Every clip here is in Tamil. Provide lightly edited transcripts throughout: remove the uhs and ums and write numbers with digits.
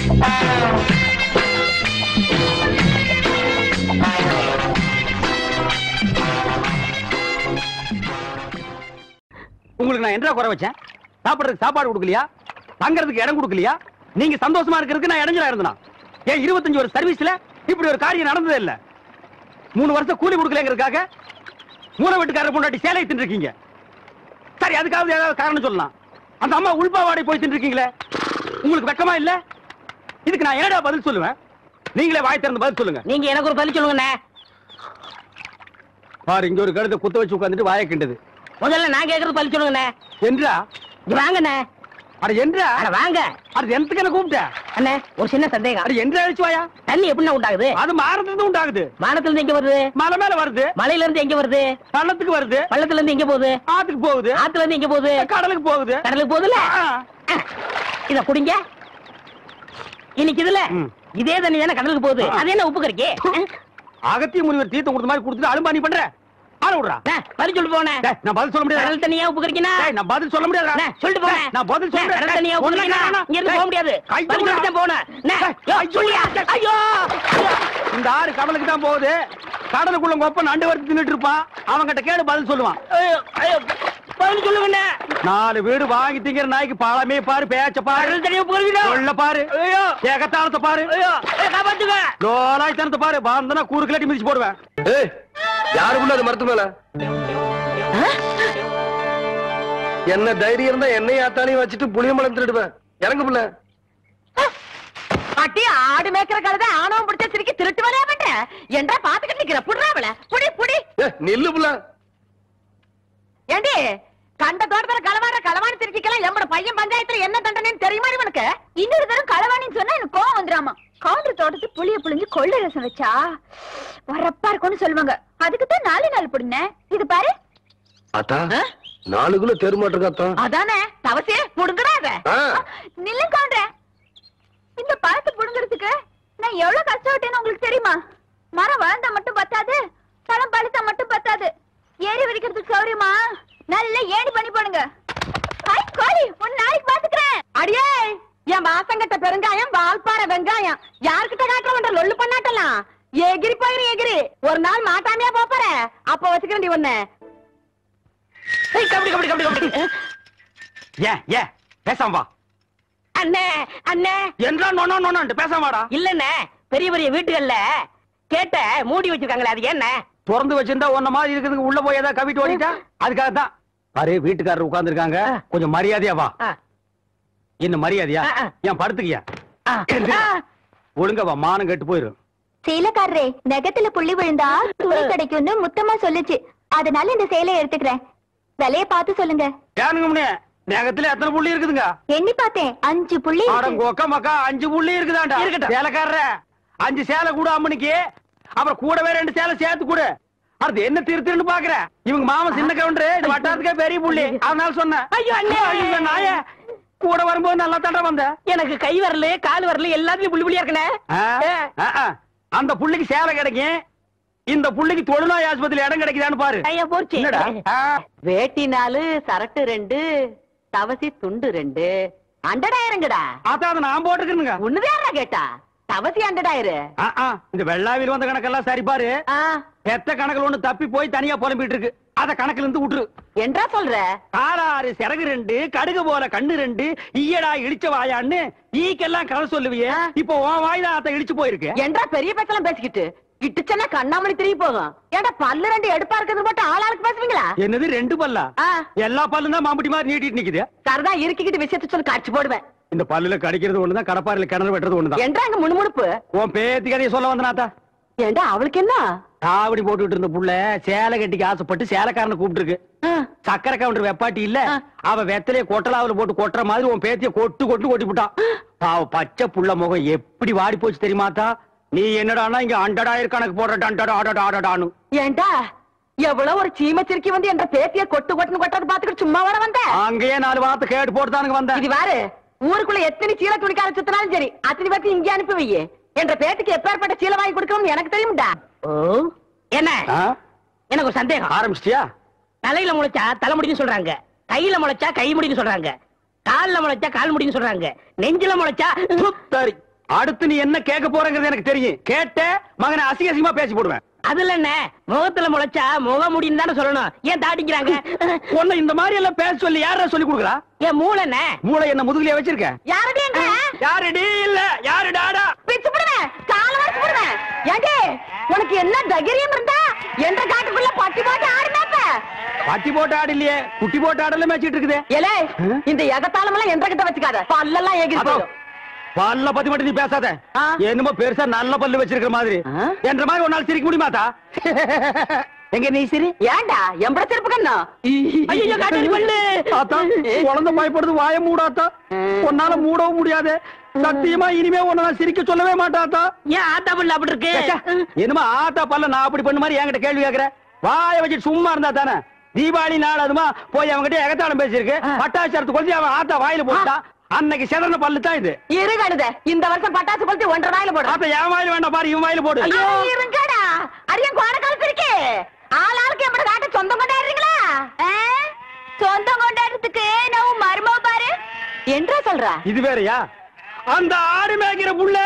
உங்களுக்கு நான் என்ன குறை வச்சேன்? சாப்பிடுறதுக்கு சாப்பாடு கொடுக்கலையா? தங்கறதுக்கு இடம் கொடுக்கலையா? நீங்க சந்தோஷமா இருக்கிறதுக்கு நான் இடைஞ்சலா இருந்தேனா? ஏன் 25 வருஷம் சர்வீஸ்ல இப்படி ஒரு காரியம் நடந்ததே இல்ல. 3 வருஷம் கூலி கொடுக்கலங்கிறதுக்காக மூண வீட்டுக்காரர் பொண்டாட்டி சேலை தின்னுருக்கீங்க. சரி, அதுக்காவது ஏதாவது காரணம் சொல்லலாம். அந்த அம்மா உள்பாவாடை போய் தின்னுருக்கீங்களே, உங்களுக்கு வெக்கமா இல்ல? இதுக்கு நான் என்னடா பதில் சொல்லுவேன்? நீங்களே வாய் திறந்து பதில் சொல்லுங்க. நீங்க எனக்கு ஒரு பதில் சொல்லுங்க. பாரு, இங்க ஒரு கழுத்தை குத்த வச்சு உட்காந்துட்டு வாயை கிண்டது. முதல்ல நான் கேக்குறது பதில் சொல்லுங்க. என்றா வாங்கண்ணே. அட என்றா? அட வாங்க. அது எந்தக்கு என்ன கூப்பிட்ட? அண்ணே, ஒரு சின்ன சந்தேகம். அட என்றா அழிச்சு வாயா. தண்ணி எப்படி உண்டாகுது? அது மானத்துல இருந்து உண்டாகுது. மானத்துல இருந்து எங்க வருது? மலை மேல வருது. மலையில இருந்து எங்க வருது? பள்ளத்துக்கு வருது. பள்ளத்துல இருந்து எங்க போகுது? ஆத்துக்கு போகுது. ஆத்துல இருந்து எங்க போகுது? கடலுக்கு போகுது. கடலுக்கு போகுதுல. இத குடிங்க. இன்னைக்கு இதுல இதே தண்ணி தானே கடலுக்கு போகுது. அது என்ன உப்பு கறிக்கு? அகத்திய முனிவர் தீர்த்தம் கொடுத்த மாதிரி கொடுத்துட்டு அலும்பா நீ பண்ற. ஆள விடுறா. பதில் சொல்லு போனே. நான் பதில் சொல்ல முடியாது. கடல் தண்ணியா உப்பு கறிக்கினா? நான் பதில் சொல்ல முடியாது. சொல்லிட்டு போனே. நான் பதில் சொல்றேன். கடல் தண்ணியா உப்பு கறிக்கினா? இங்க இருந்து போக முடியாது. பதில் சொல்லிட்டு தான் போனே. சொல்லியா? ஐயோ, இந்த ஆறு கடலுக்கு தான் போகுது. கடலுக்குள்ள கொப்ப நண்டு வறுத்து தின்னுட்டு இருப்பான். அவன்கிட்ட கேடு பதில் சொல்லுவான். பதில் சொல்லுங்க. 4 வீடு வாங்கி திங்கிற நாய்க்கு பழமே பாரு, பேச்ச பாரு, கடல் தண்ணியா உப்பு கறிக்கினா? சொல்ல பாரு, ஏகத்தாளத்தை பாரு, காப்பாத்துங்க. லோலாய்த்தனத்தை பாரு. பாந்தனா கூறு கிளட்டி மிதிச்சு போடுவேன். யாருக்குள்ள அது மரத்து மேல என்ன தைரியம் இருந்தா என்னைய ஆத்தாலையும் வச்சுட்டு புளியம்பழம் திருடுவேன். இறங்கு புள்ள. அட்டி ஆடு மேய்க்கிற கழுத ஆணவம் பிடிச்ச சிரிக்கி திருட்டு வரா மாட்டேன் என்றா பாத்துக்கிட்டு நிக்கிற. புடுறாவல புடி புடி. நில்லு புள்ள. ஏண்டி, கண்ட தோட்டத்துல களவாணி திருச்சிக்கலாம் எம்மோட பையன் பஞ்சாயத்துல என்ன தண்டனைன்னு தெரியுமா உனக்கு? இன்னொரு தரம் களவாணின்னு சொன்னா எனக்கு கோவம் வந்துடாமா. காண்டு தோட்டத்து புளிய புளிஞ்சு கொள்ளை ரசம் வச்சா வரப்பா இருக்கும்னு சொல்லுவாங்க. அதுக்குதான் 4 நாள் புடுங்க. இது பாரு அத்தா, 4 கிலோ தெருமாட்டிருக்கா. அதானே தவசே புடுங்கடாத. நில்லு காண்ற. இந்த பழத்தை புடுங்கிறதுக்கு நான் எவ்வளவு கஷ்டப்பட்டேன்னு உங்களுக்கு தெரியுமா? மரம் வளர்ந்தா மட்டும் பத்தாது, பழம் பழுத்தா மட்டும் பத்தாது. ஏறி வரைக்கிறதுக்கு சௌரியமா நல்ல ஏணி பண்ணி போடுங்க. கோழி, ஒரு நாளைக்கு பாத்துக்கிறேன். அடியே, என் வாசங்கட்ட பெருங்காயம், வால்பாறை வெங்காயம் யாருக்கிட்ட காட்டுற லொல்லு பண்ணாட்டலாம். எகிரி போயிரு எகிரி. ஒரு நாள் மாட்டாமையா போற. அப்ப வச்சுக்கிறேன் ஒண்ணு. கபடி கபடி கபடி கபடி. ஏ பேசாம வா. அண்ணே அண்ணே என்றா நோனோ நோனோ பேசாம வாடா. இல்லண்ணே, பெரிய பெரிய வீட்டுகள்ல கேட்ட மூடி வச்சிருக்காங்களே, அது என்ன? திறந்து வச்சிருந்தா ஒன்ன மாதிரி இருக்குதுங்க. உள்ள போய் ஏதாவது கவிட்டு ஓடிட்டா அதுக்காக தான். பாரு, வீட்டுக்காரர் உட்கார்ந்து இருக்காங்க. கொஞ்சம் மரியாதையா வா. என்ன மரியாதையா? ஏன் படுத்துக்கியா? ஒழுங்கா வா, மானம் கெட்டு போயிரும். சேலைக்காரரே, நெகத்துல புள்ளி விழுந்தா துணி கிடைக்கும்னு முத்தமா சொல்லுச்சு. அதனால இந்த சேலையை எடுத்துக்கிறேன். விலைய பார்த்து சொல்லுங்க. ஏனுங்க, நெகத்துல எத்தனை புள்ளி இருக்குதுங்க? எண்ணி பார்த்தேன், 5 புள்ளி. கொக்க மக்கா 5 புள்ளி இருக்குதாண்டா. சேலைக்காரர 5 சேலை கூட அம்மனுக்கு. அப்புறம் கூடவே 2 சேலை சேர்த்து கூட. அது என்ன திருத்துன்னு பாக்குற? இவங்க மாமன் சின்ன கவுண்டரு, இது வட்டாரத்துக்கே பெரிய புள்ளி. அதனால சொன்னேன். ஐயோ அண்ணே, ஐயோ நாயே, கூட வரும்போது நல்லா தாண்டா வந்த. எனக்கு கை வரல கால் வரல எல்லாத்துலயும் புள்ளி புள்ளியா இருக்கனே. அந்த புள்ளிக்கு சேலை கிடைக்கும். இந்த புள்ளிக்கு தொழுநோய் ஆஸ்பத்திரி இடம் கிடைக்குதான்னு பாரு. ஐயா போச்சு. என்னடா? வேட்டி 4, சரட்டு 2, தவசி துண்டு 2. 100,000ங்கடா. அதான் நான் போட்டுக்கிறேங்க. ஒண்ணுதான் கேட்டா. தவசி 100,000. இந்த வெள்ளாவில் வந்த கணக்கெல்லாம் சரி பாரு. பெத்த கணக்குல ஒண்ணு தப்பி போய் தனியா புலம்பிட்டு இருக்கு. அத கணக்குல இருந்து விட்டுரு. என்றா சொல்ற? காலாறு சிறகு 2, கடுகு போல கண்ணு 2, ஈயடா இடிச்ச வாயான்னு ஈக்கெல்லாம் கதை சொல்லுவியே. இப்போ உன் வாய்தான் அத இடிச்சு போயிருக்கு. என்றா பெரிய பேச்செல்லாம் பேசிக்கிட்டு இட்டுச்சன்னா கண்ணாமணி திரும்பி போகும். ஏன்டா பல்லு 2 எடுப்பா இருக்கிறது மட்டும் ஆளாளுக்கு பேசுவீங்களா? என்னது 2 பல்லா? எல்லா பல்லும் தான் மாம்பட்டி மாதிரி நீட்டிட்டு நிக்குது. சரதா இருக்கிட்டு விஷயத்த சொல்லி காட்சி போடுவேன். இந்த பல்லுல கடிக்கிறது ஒண்ணுதான், கடப்பாரில கிணறு வெட்டுறது ஒண்ணுதான். என்றாங்க முணுமுணுப்பு. உன் பேத்தி கதையை சொல்ல வந்தனாத்தா. ஏண்டா அவளுக்கு என்ன? காவடி போட்டுட்டு இருந்த புள்ள சேலை கட்டிக்கு ஆசைப்பட்டு சேலைக்காரனை கூப்பிட்டு இருக்கு. சக்கரை கவுண்டர் வெப்பாட்டி இல்ல, அவ வெத்தலைய கொட்டலாவில போட்டு கொட்டுற மாதிரி உன் பேத்திய கொட்டு கொட்டு கொட்டி விட்டான். பாவ பச்சை புள்ள முகம் எப்படி வாடி போச்சு தெரியுமாத்தா? நீ என்னடானா இங்க 100,000 கணக்கு போடுற. ஏண்டா எவ்வளவு ஒரு சீமச்சிருக்கி வந்து என்ற பேத்திய கொட்டு கொட்டுன்னு கொட்டது பாத்துக்கிட்டு சும்மா வர வந்த? அங்கேயே 4 வார்த்தை கேட்டு போட்டுதானுங்க வந்தேன். இது வேறு ஊருக்குள்ள எத்தனை சீல துணிக்கார சுத்தினாலும் சரி, அத்தனை பேத்தி இங்கே அனுப்பி வையே. என்ற பேத்திக்கு எப்பேற்பட்ட சீலை வாங்கி கொடுக்கணும்னு எனக்கு தெரியும்டா. ஓ என்ன? எனக்கு ஒரு சந்தேகம். ஆரம்பிச்சிட்டியா? தலையில முளைச்சா தலை முடின்னு சொல்றாங்க, கையில முளைச்சா கை முடின்னு சொல்றாங்க, கால்ல முளைச்சா கால் முடின்னு சொல்றாங்க, நெஞ்சில முளைச்சா சரி அடுத்து நீ என்ன கேட்க போறங்கிறது எனக்கு தெரியும். கேட்ட மகனை அசிங்கமா பேசி போடுவேன். அதுல என்ன முகத்துல முளைச்சா முக முடியும் தானே சொல்லணும். ஏன் தாட்டிக்கிறாங்க? ஒண்ணு இந்த மாதிரி எல்லாம் பேச சொல்லி யாரா சொல்லி கொடுக்குறா? ஏன் மூளை என்ன? மூளை என்ன முதுகுலயே வச்சிருக்க? யாரடி எங்க? யாருடி இல்ல யாரு டாடா? பிச்சு போடுவேன், கால வச்சு போடுவேன். ஏடி உனக்கு என்ன தைரியம் இருந்தா என்ற காட்டுக்குள்ள பட்டி போட்டு ஆடுனாப்ப? பட்டி போட்டு ஆடு இல்லையே, குட்டி போட்டு ஆடல மேய்ச்சிட்டு இருக்குது. ஏலே இந்த எகத்தாளம் எல்லாம் என்ற கிட்ட வச்சுக்காத, பல்லெல்லாம் ஏகி போயிடும். பல்ல பத்தி மட்டும் நீ பேசாத. என்னமோ பெருசா நல்ல பல்லு வச்சிருக்கிற மாதிரி. என்ற மாதிரி ஒரு நாள் சிரிக்க முடியுமாத்தா? எங்க நீ சிரி? ஏண்டா எம்பட சிரிப்பு கண்ணா? ஐயோ காட்டடி பல்லு. ஆத்தா குழந்தை பயப்படுது, வாய மூடாத்தா. உன்னால மூடவும் முடியாது. சத்தியமா இனிமே உன்னை நான் சிரிக்க சொல்லவே மாட்டாத்தா. ஏன் ஆத்தா பல்லு அப்படி இருக்கு? என்னமா ஆத்தா பல்ல நான் அப்படி பண்ண மாதிரி என்கிட்ட கேள்வி கேக்குற? வாய வச்சு சும்மா இருந்தா தானே. தீபாவளி நாள் அதுமா போய் அவங்ககிட்ட எகத்தாளம் பேசியிருக்கு. பட்டாசு கொளுத்தி அவன் ஆத்தா வாயில போட்டான். அன்னைக்கு செதறன பல்லு தான் இது. இருங்கடுத இந்த வருஷம் பட்டாசு கொளுத்தி 1.5 வாயில போடு. அப்ப என் வாயில வேண்டாம் பாரு, இவன் வாயில போடு. ஐயோ இருங்கடா, அரியன் கோட கழுத்து இருக்கு. ஆளாளுக்கு எம்பட காட்ட சொந்தம் கொண்டாடுறீங்களா? சொந்தம் கொண்டாடுறதுக்கு நான் மர்மோ பாரு என்றா சொல்றா? இது வேறயா? அந்த ஆடு மேய்க்கிற புள்ள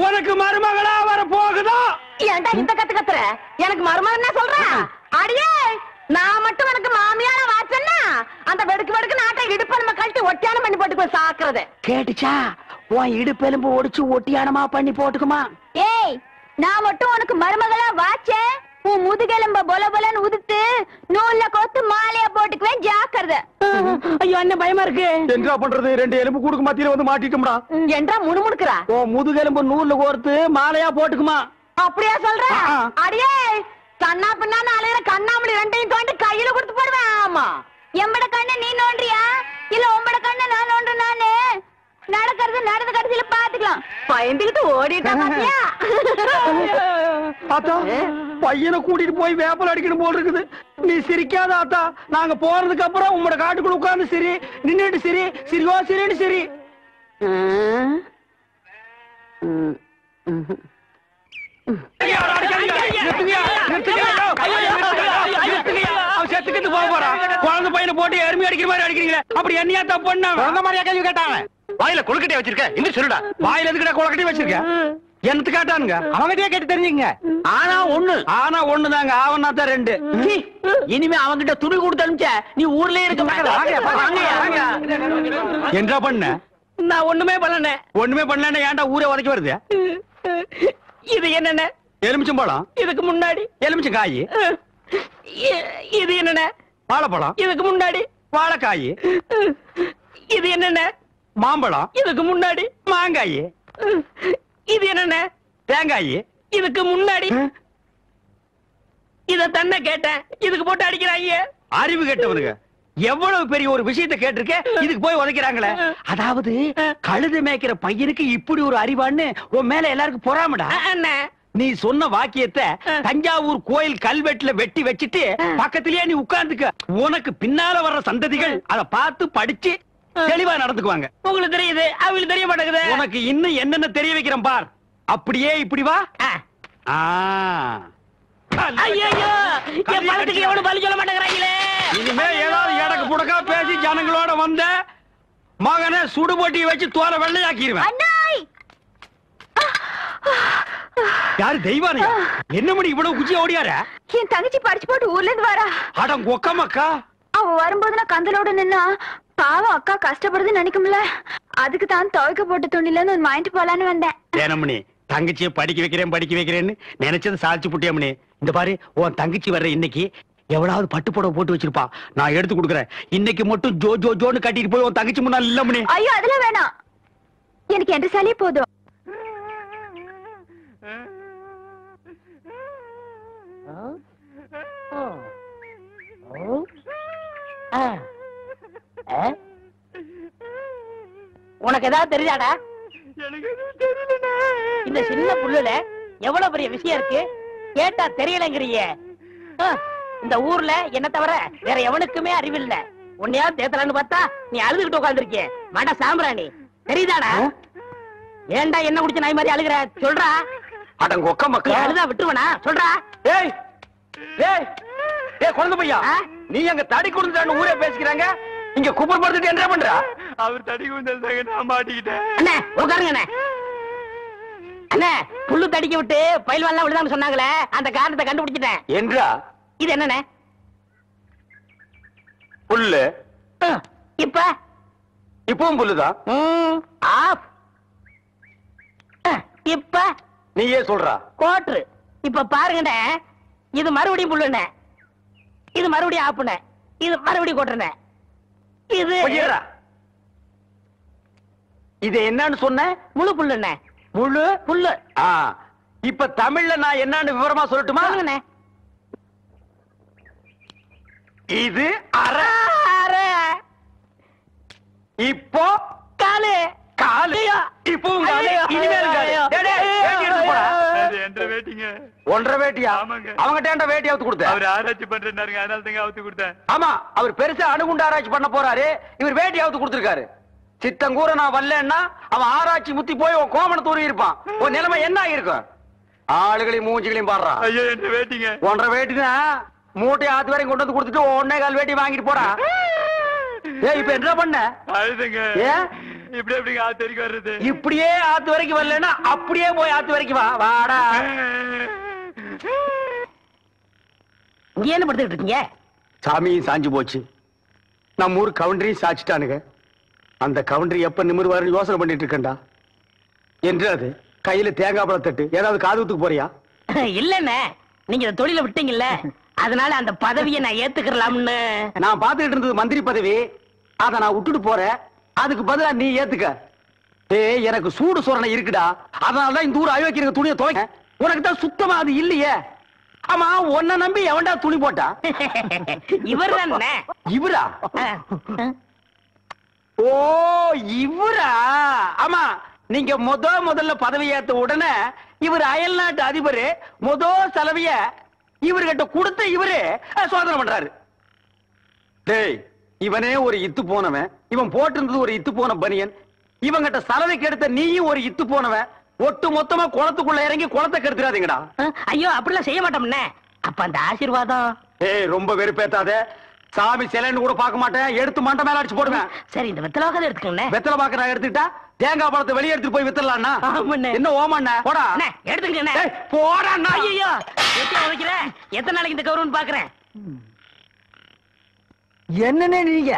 உனக்கு மருமகளா வர போகுதா? ஏன்டா இந்த கத்து கத்துற? எனக்கு மருமகன் என்ன சொல்ற? அடியே நான் மட்டும் எனக்கு மாமியார வாச்சன்னா அந்த வெடுக்கு வெடுக்கு நாட்டை இடுப்பு நம்ம கழட்டி ஒட்டியானம் பண்ணி போட்டு போய் சாக்குறது கேட்டுச்சா? உன் இடுப்பெலும்பு ஒடிச்சு ஒட்டியானமா பண்ணி போட்டுக்குமா? ஏய் நான் மட்டும் உனக்கு மருமகளா வாச்சேன், உன் முதுகெலும்ப பொல பொலன்னு உதுத்து நூல்ல கோத்து மாலையா போட்டுக்குவேன், ஜாக்கிரதை. ஐயோ என்ன பயமா இருக்கு. என்ன பண்றது? 2 எலும்பு கூடுக்கு மத்தியில வந்து மாட்டிட்டோம்டா. என்றா முணுமுணுக்குறா? ஓ முதுகெலும்பு நூல்ல கோர்த்து மாலையா போட்டுக்குமா? அப்படியா சொல்ற? அடியே கண்ணா பின்னான்னு அலையிற கண்ணாமணி 2ஐயும் தோண்டி கையில கொடுத்து போடுவேன். ஆமா எம்பட கண்ணு நீ நோண்டியா இல்ல உம்பட கண்ணு நான் நோண்டு? நானு நடக்கிறது நடந்த கடைசியில பாத்துக்கலாம். பயந்துகிட்டு ஓடிட்டா பாத்தியா? ஆத்தா பையனை கூட்டிட்டு போய் வேப்பல் அடிக்கணும் போல் இருக்குது. நீ சிரிக்காத ஆத்தா. நாங்க போறதுக்கு அப்புறம் உங்களோட காட்டுக்குள்ள உட்கார்ந்து சிரி, நின்னுட்டு சிரி, சிரிவா சிரின்னு சிரி. குழந்தை பையனை போட்டு எருமை அடிக்கிற மாதிரி அடிக்கிறீங்க. அப்படி என்னையா தப்பு பண்ண? குழந்தை மாதிரியா கேள்வி கேட்டாங்க? வாயில கொழுக்கட்டை வச்சிருக்க இன்னும் சொல்லுடா. வாயில எதுக்குடா கொழுக்கட்டை வச்சிருக்க? என்னத்து கேட்டானுங்க? அவங்கிட்டே கேட்டு தெரிஞ்சுங்க. ஆனா ஒண்ணு தாங்க, ஆவனா தான் 2. இனிமே அவங்கிட்ட துணி கொடுத்து அனுப்பிச்ச நீ ஊர்லயே இருக்க என்ன பண்ண? நான் ஒண்ணுமே பண்ணல. ஒண்ணுமே பண்ணல. ஏன்டா ஊரே உதைக்க வருது? இது என்னென்ன? எலுமிச்சம்பழம். இதுக்கு முன்னாடி எலுமிச்சங்காய். இது என்னென்ன? வாழைப்பழம். இதுக்கு முன்னாடி வாழைக்காய். இது என்னென்ன? மாம்பழம். இதுக்கு முன்னாடி மாங்காய். இது என்னென்ன? தேங்காய். இதுக்கு முன்னாடி இத தன்ன கேட்டேன், இதுக்கு போட்டு அடிக்கிறாங்க. அறிவு கேட்டவனுங்க எவ்வளவு பெரிய ஒரு விஷயத்தை கேட்டிருக்க, இதுக்கு போய் உதைக்கிறாங்களே. அதாவது கழுதை மேய்க்கிற பையனுக்கு இப்படி ஒரு அறிவான்னு உன் மேல எல்லாருக்கும் பொறாமடா. நீ சொன்ன வாக்கியத்தை தஞ்சாவூர் கோயில் கல்வெட்டுல வெட்டி வச்சிட்டு பக்கத்திலேயே நீ உட்கார்ந்துக்க. உனக்கு பின்னால வர்ற சந்ததிகள் அதை பார்த்து படிச்சு தெளிவா நடந்துக்குவாங்க. உங்களுக்கு தெரியுது, அவங்களுக்கு தெரிய மாட்டேங்குது. உனக்கு இன்னும் என்னென்ன தெரிய வைக்கிறேன் பார். அப்படியே இப்படி வா. ஐயோ என் பழத்துக்கு எவனும் பலி சொல்ல மாட்டேங்கிறாங்களே. இனிமே ஏதாவது எடக்கு புடக்கா பேசி ஜனங்களோட வந்த மகனை சுடு போட்டி வச்சு தோலை வெள்ளையாக்கிடுவேன். யாரு தெய்வானையா? என்ன மணி இவ்வளவு குச்சி ஓடியார? என் தங்கச்சி படிச்சு போட்டு ஊர்ல இருந்து வரா. அடம் கொக்கமக்கா. அவ வரும்போது நான் கந்தலோட நின்னா பாவம் அக்கா கஷ்டப்படுதுன்னு நினைக்கும்ல, அதுக்கு தான் துவைக்க போட்ட துணில இருந்து வாங்கிட்டு போலான்னு வந்தேன். ஏனமணி தங்கச்சியை படிக்க வைக்கிறேன்னு நினைச்சது சாதிச்சு புட்டியமணி. இந்த பாரு உன் தங்கச்சி வர்ற இன்னைக்கு எவ்வளவு பட்டு புடவை போட்டு வச்சிருப்பா, நான் எடுத்து கொடுக்குறேன். இன்னைக்கு மட்டும் ஜோ ஜோ ஜோன்னு கட்டிட்டு போய் உன் தங்கச்சி முன்னாள் இல்லமணி. ஐயோ அதெல்லாம் வேணாம், எனக்கு என்ற சாலியே போதும். உனக்கு ஏதாவது தெரியாதா? இந்த சின்ன புல்லுல எவ்வளவு பெரிய விஷயம் இருக்கு, கேட்டா தெரியலங்கிறிய. இந்த ஊர்ல என்ன தவிர வேற எவனுக்குமே அறிவில்ல. உன்னையாவது தேத்தலான்னு பார்த்தா நீ அழுதுகிட்டு உட்கார்ந்துருக்கிய. மாட்டா சாம்பிராணி தெரியுதாடா? ஏண்டா என்ன குடிச்ச நாய் மாதிரி அழுகுற? சொல்றா. அடங்க ஒக்க மக்கா, அழுதா விட்டுருவனா? சொல்றா. ஏய் ஏய் ஏய் குழந்தை பையா, நீ அங்க தடி குடுந்தான்னு ஊரே பேசிக்கிறாங்க, இங்க குப்பர் படுத்துட்டு என்ன பண்ற? அவர் தடி குடுந்தாங்க, நான் மாட்டிக்கிட்டேன். அண்ணே உட்காருங்க அண்ணே. அண்ணே புல்லு தடிக்க விட்டு பயில்வான்லாம் விழுதான்னு சொன்னாங்களே அந்த காரணத்தை கண்டுபிடிச்சிட்டேன். என்றா இது என்னண்ணே? புல்லு. இப்ப இப்பவும் புல்லுதான். ஆஃப். இப்ப நீயே சொல்றா. கோட்ரு. இப்ப பாருங்கண்ணே, இது மறுபடியும் புல்லுண்ணே, இது மறுபடியும் ஆப்புண்ணே, இது மறுபடியும் கோட்டுண்ணே. இது கொஞ்சம் இது என்னன்னு சொன்ன? முழு புல்லுண்ணே. முழு புல்லு. இப்ப தமிழ்ல நான் என்னன்னு விவரமா சொல்லட்டுமா? சொல்லுங்கண்ணே. இது அரை. அரை. இப்போ காலு. காலு. இப்பவும் காலு. இனிமேல் காலு. டேய், டேய், வேட்டி எடுத்து போடா. என்ற வேட்டிங்க. ஒன்றரை வேட்டியா? ஆமாங்க. அவங்ககிட்ட வேட்டி அவுத்து கொடுத்த. அவர் ஆராய்ச்சி பண்றாருங்க, அதனால தாங்க அவுத்து கொடுத்தேன். ஆமா, அவர் பெருசா அணுகுண்டு ஆராய்ச்சி பண்ண போறாரு, இவர் வேட்டி அவுத்து கொடுத்திருக்காரு. சித்தங்கூர நான் வரலன்னா அவன் ஆராய்ச்சி முத்தி போய் உன் கோமண தூரி இருப்பான். உன் நிலைமை என்ன ஆயிருக்கும்? ஆளுகளையும் மூஞ்சிகளையும் பாடுறான். ஐயோ என்ற வேட்டிங்க. ஒன்றரை வேட்டினா மூட்டை ஆத்து வரைக்கும் கொண்டு வந்து கொடுத்துட்டு 1.25 வேட்டி வாங்கிட்டு போறா. ஏய், இப்ப என்ன பண்ண? அழுதுங்க. ஏன் இப்படி எப்படிங்க ஆத்து வரைக்கும் வர்றது? இப்படியே ஆத்து வரைக்கும் வரலன்னா அப்படியே போய் ஆத்து வரைக்கும் வா. வாடா. இங்க என்ன படுத்துக்கிட்டு இருக்கீங்க? சாமியும் சாஞ்சு போச்சு, நம்ம ஊர் கவுண்டரையும் சாச்சிட்டானுங்க. அந்த கவுண்டரி எப்ப நிமிர்வாருன்னு யோசனை பண்ணிட்டு இருக்கேன்டா. என்று அது கையில தேங்காய் பழம் தட்டு ஏதாவது காதுத்துக்கு போறியா? இல்லண்ணே, நீங்க இந்த தொழில விட்டீங்கல்ல, அதனால அந்த பதவியை நான் ஏத்துக்கலாம்னு. நான் பாத்துக்கிட்டு இருந்தது மந்திரி பதவி, அத நான் விட்டுட்டு போறேன். அதுக்கு பதிலா நீ ஏத்துக்க. ஏய், எனக்கு சூடு சொரணை இருக்குடா, அதனாலதான் இந்த ஊர் அயோக்கிய துணியை துவைக்க. உனக்கு தான் சுத்தமா அது இல்லையே. ஆமா, உன்னை நம்பி எவன்டா துணி போட்டா? இவர் தானே. இவரா? ஓ, இவரா? ஆமா, நீங்க முதல்ல பதவி ஏத்த உடனே இவர் அயல் நாட்டு அதிபர் செலவிய இவர்கிட்ட கொடுத்த இவரு சோதனை பண்றாரு. டேய், இவனே ஒரு இத்து போனவன், இவன் போட்டிருந்தது ஒரு இத்து போன பனியன், இவங்கிட்ட சலவைக்கு எடுத்த நீயும் ஒரு இத்து போனவன். ஒட்டு மொத்தமா குளத்துக்குள்ள இறங்கி குளத்தை கெடுத்துறாதீங்கடா. ஐயோ, அப்படிலாம் செய்ய மாட்டோம்னே. அப்ப அந்த ஆசீர்வாதம். ஏய், ரொம்ப வெறுப்பேத்தாத. சாமி சிலைன்னு கூட பார்க்க மாட்டேன், எடுத்து மண்டை மேல அடிச்சு போடுவேன். சரி, இந்த வெத்தலை வாக்காத எடுத்துக்கோங்க. வெத்தலை பாக்க நான் எடுத்துக்கிட்டா தேங்காய் பழத்தை வெளியே எடுத்துட்டு போய் வித்தலாம்னா? என்ன ஓமண்ண? போடா. எடுத்துக்கண்ணே. போடா. ஐயோ, எத்தனை வைக்கிறேன், எத்தனை நாளைக்கு இந்த கௌரவம் பாக்குறேன். என்னன்னு நீங்க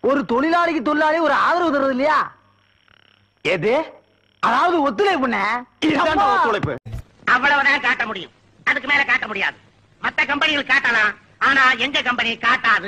ஒரு தொழிலாளிக்கு தொழிலாளி ஒரு ஆதரவு தர்றது இல்லையா? எது? அதாவது ஒத்துழைப்புண்ணே. இதுதான் ஒத்துழைப்பு. அவ்வளவுதான் காட்ட முடியும், அதுக்கு மேல காட்ட முடியாது. மத்த கம்பெனிகள் காட்டலாம், ஆனா எங்க கம்பெனி காட்டாது.